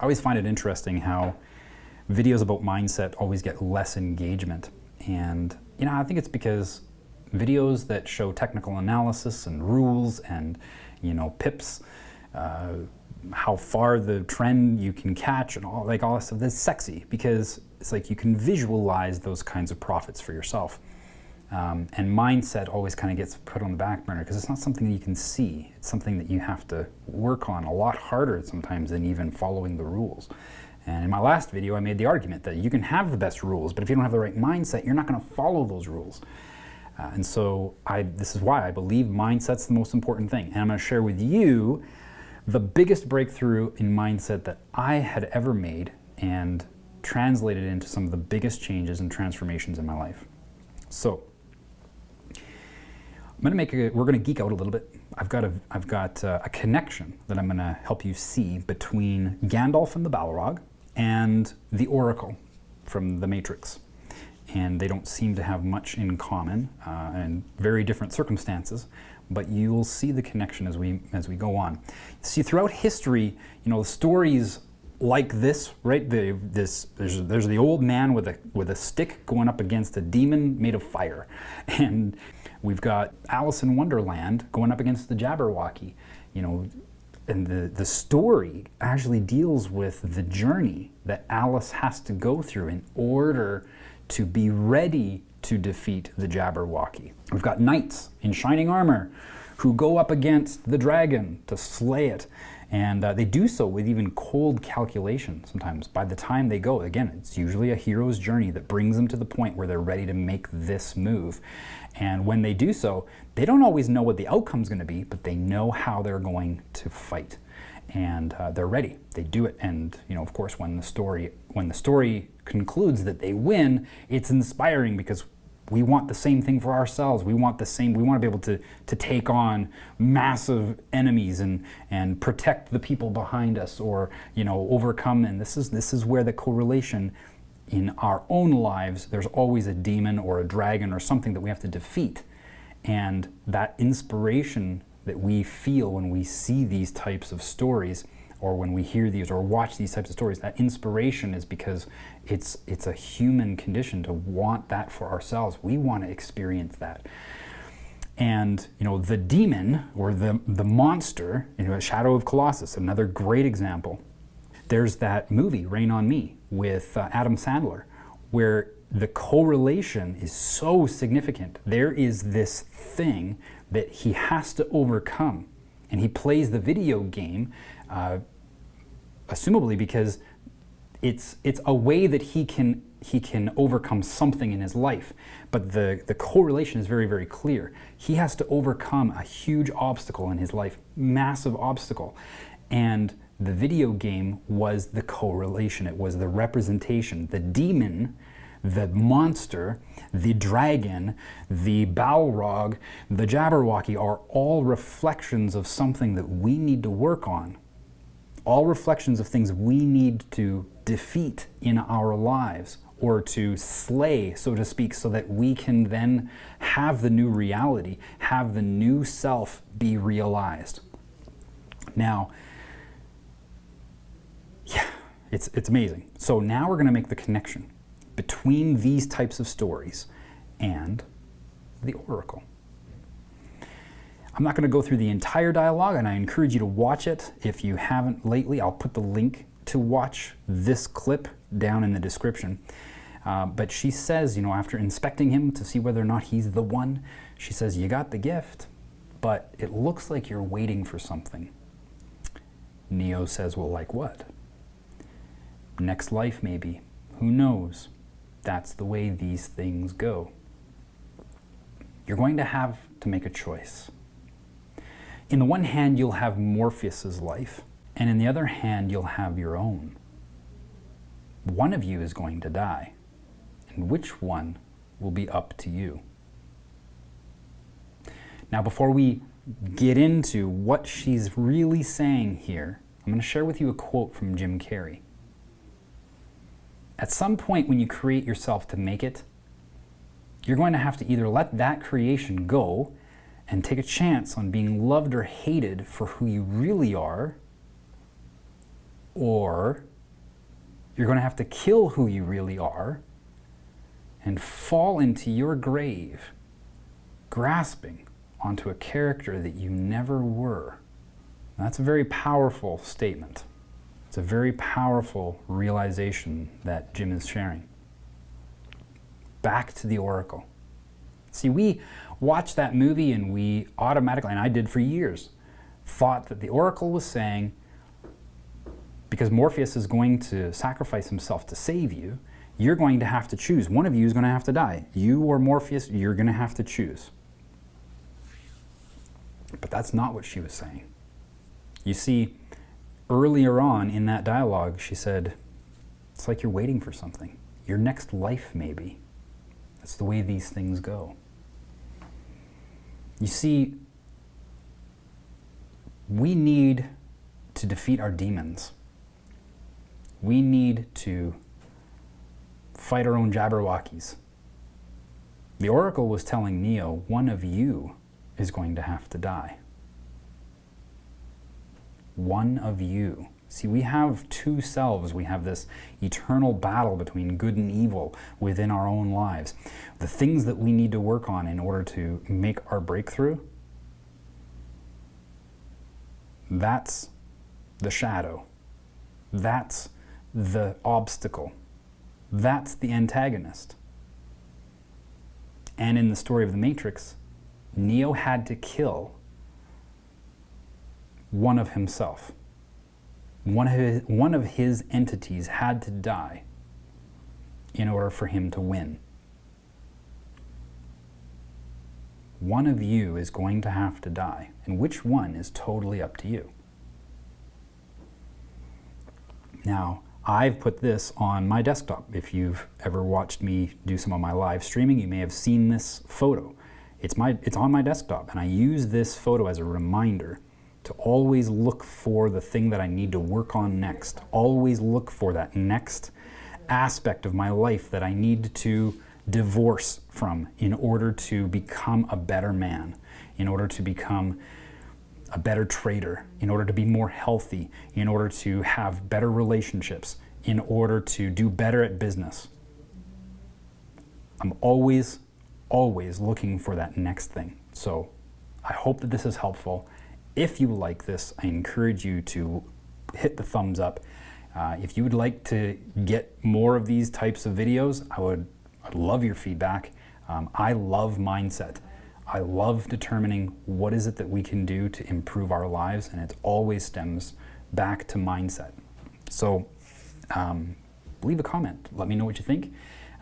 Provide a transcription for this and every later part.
always find it interesting how videos about mindset always get less engagement. And, I think it's because videos that show technical analysis and rules and, pips, how far the trend you can catch and all that stuff, that's sexy because it's like you can visualize those kinds of profits for yourself. And mindset always kind of gets put on the back burner because it's not something that you can see. It's something that you have to work on a lot harder sometimes than even following the rules. And in my last video, I made the argument that you can have the best rules, but if you don't have the right mindset, you're not going to follow those rules. And so this is why I believe mindset's the most important thing. And I'm going to share with you the biggest breakthrough in mindset that I had ever made and translated into some of the biggest changes and transformations in my life. So, we're going to geek out a little bit. I've got a connection that I'm going to help you see between Gandalf and the Balrog and the Oracle from the Matrix. And they don't seem to have much in common and very different circumstances, but you'll see the connection as we go on. See, throughout history, the stories like this, right? There's the old man with a stick going up against a demon made of fire, and we've got Alice in Wonderland going up against the Jabberwocky, and the story actually deals with the journey that Alice has to go through in order to be ready to defeat the Jabberwocky. We've got knights in shining armor who go up against the dragon to slay it. And they do so with even cold calculation sometimes. By the time they go, again, it's usually a hero's journey that brings them to the point where they're ready to make this move. And when they do so, they don't always know what the outcome's going to be, but they know how they're going to fight. And they're ready. They do it. And, of course, when the story concludes that they win, it's inspiring because we want the same thing for ourselves. We want to be able to take on massive enemies and protect the people behind us, or overcome. And this is where the correlation in our own lives. There's always a demon or a dragon or something that we have to defeat, and that inspiration that we feel when we see these types of stories, or when we hear these or watch these types of stories, that inspiration is because it's a human condition to want that for ourselves. We want to experience that. And the demon or the monster, Shadow of Colossus, another great example. There's that movie, Rain on Me, with Adam Sandler, where the correlation is so significant. There is this thing that he has to overcome, and he plays the video game assumably because it's a way that he can overcome something in his life. But the correlation is very, very clear. He has to overcome a huge obstacle in his life, massive obstacle. And the video game was the correlation. It was the representation. The demon, the monster, the dragon, the Balrog, the Jabberwocky are all reflections of something that we need to work on. All reflections of things we need to defeat in our lives, or to slay, so to speak, so that we can then have the new reality, have the new self be realized. Now, yeah, it's amazing. So now we're going to make the connection between these types of stories and the Oracle. I'm not going to go through the entire dialogue, and I encourage you to watch it. If you haven't lately, I'll put the link to watch this clip down in the description. But she says, after inspecting him to see whether or not he's the one, she says, "You got the gift, but it looks like you're waiting for something." Neo says, "Well, like what?" "Next life, maybe. Who knows? That's the way these things go. You're going to have to make a choice. In the one hand, you'll have Morpheus's life, and in the other hand, you'll have your own. One of you is going to die, and which one will be up to you." Now, before we get into what she's really saying here, I'm going to share with you a quote from Jim Carrey. At some point when you create yourself to make it, you're going to have to either let that creation go and take a chance on being loved or hated for who you really are, or You're going to have to kill who you really are and fall into your grave, grasping onto a character that you never were. That's a very powerful statement. It's a very powerful realization that Jim is sharing. Back to the Oracle. See, we watch that movie and we automatically, and I did for years, thought that the Oracle was saying, because Morpheus is going to sacrifice himself to save you, you're going to have to choose. One of you is going to have to die. You or Morpheus, you're going to have to choose. But that's not what she was saying. You see, earlier on in that dialogue, she said, it's like you're waiting for something. Your next life, maybe. That's the way these things go. You see, we need to defeat our demons. We need to fight our own Jabberwockies. The Oracle was telling Neo, one of you is going to have to die. One of you. See, we have two selves. We have this eternal battle between good and evil within our own lives. The things that we need to work on in order to make our breakthrough, that's the shadow. That's the obstacle. That's the antagonist. And in the story of the Matrix, Neo had to kill one of himself. One of his entities had to die in order for him to win. One of you is going to have to die, and which one is totally up to you. Now, I've put this on my desktop. If you've ever watched me do some of my live streaming, you may have seen this photo. It's on my desktop, and I use this photo as a reminder to always look for the thing that I need to work on next. Always look for that next aspect of my life that I need to divorce from in order to become a better man, in order to become a better trader, in order to be more healthy, in order to have better relationships, in order to do better at business. I'm always looking for that next thing. So I hope that this is helpful. If you like this, I encourage you to hit the thumbs up. If you would like to get more of these types of videos, I'd love your feedback. I love mindset. I love determining what is it that we can do to improve our lives, and it always stems back to mindset. So leave a comment. Let me know what you think.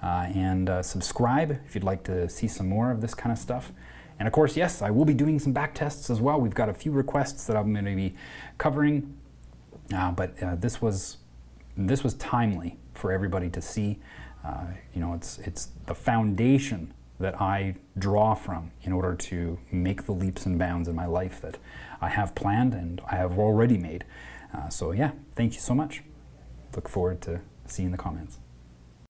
And subscribe if you'd like to see some more of this kind of stuff. And of course, yes, I will be doing some back tests as well. We've got a few requests that I'm going to be covering, but this was timely for everybody to see. You know, it's the foundation that I draw from in order to make the leaps and bounds in my life that I have planned and I have already made. So yeah, thank you so much. Look forward to seeing the comments.